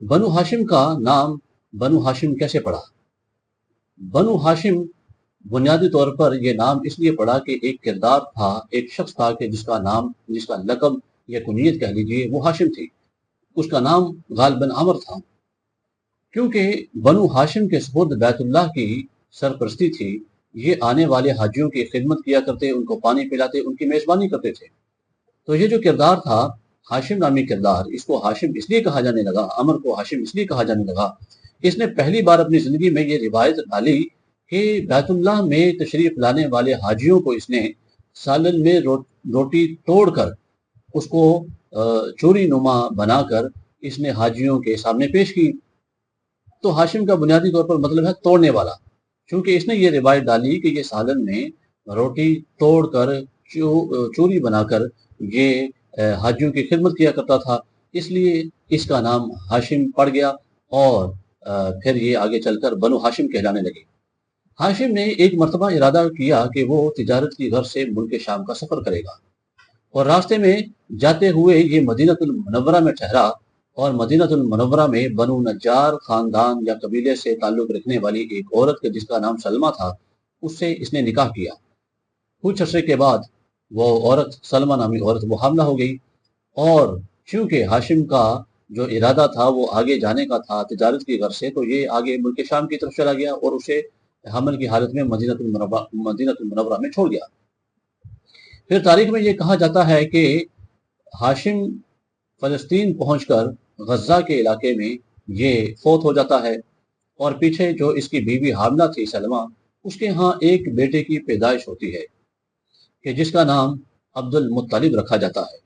बनु हाशिम का नाम बनु हाशिम कैसे पड़ा? बनु हाशिम बुनियादी तौर पर यह नाम इसलिए पड़ा कि एक किरदार था, एक शख्स था कि जिसका नाम, जिसका लक़ब या कुनीयत कह लीजिए, वो हाशिम थी। उसका नाम गालिबन अमर था। क्योंकि बनु हाशिम के सुपुर्द बैतुल्लाह की सरपरस्ती थी, ये आने वाले हाजियों की खिदमत किया करते, उनको पानी पिलाते, उनकी मेज़बानी करते थे। तो ये जो किरदार था, हाशिम नामी किरदार, इसको हाशिम इसलिए कहा जाने लगा, अमर को हाशिम इसलिए कहा जाने लगा, इसने पहली बार अपनी ज़िंदगी में ये रिवायत डाली कि बैतुल्लाह में तशरीफ़ लाने वाले हाजियों को इसने सालन में रोटी तोड़कर उसको चोरी नुमा बनाकर इसने हाजियों के सामने पेश की। तो हाशिम का बुनियादी तौर पर मतलब है तोड़ने वाला, क्योंकि इसने ये रिवायत डाली कि ये सालन में रोटी तोड़कर चोरी बनाकर ये हाजियों की खिदमत किया करता था, इसलिए इसका नाम हाशिम पड़ गया और फिर ये आगे चलकर बनु हाशिम कहलाने लगे। हाशिम ने एक मरतबा इरादा किया कि वो तिजारत की गर्ज से मुल्क शाम का सफ़र करेगा और रास्ते में जाते हुए ये मदीनतुल मुनव्वरा में ठहरा और मदीनतुल मुनव्वरा में बनु नज्जार खानदान या कबीले से ताल्लुक रखने वाली एक औरत के जिसका नाम सलमा था, उससे इसने निकाह किया। कुछ अर्से के बाद वो औरत, सलमा नामी औरत, वो हामला हो गई और चूंकि हाशिम का जो इरादा था वो आगे जाने का था तिजारत की गर्ज से, तो ये आगे मुल्क शाम की तरफ चला गया और उसे हमल की हालत में मदीनतुल मुनव्वरा में छोड़ गया। फिर तारीख में ये कहा जाता है कि हाशिम फ़लस्तीन पहुंचकर गज़ा के इलाके में ये फौत हो जाता है और पीछे जो इसकी बीवी हामला थी सलमा, उसके यहाँ एक बेटे की पैदाइश होती है कि जिसका नाम अब्दुल मुत्तलिब रखा जाता है।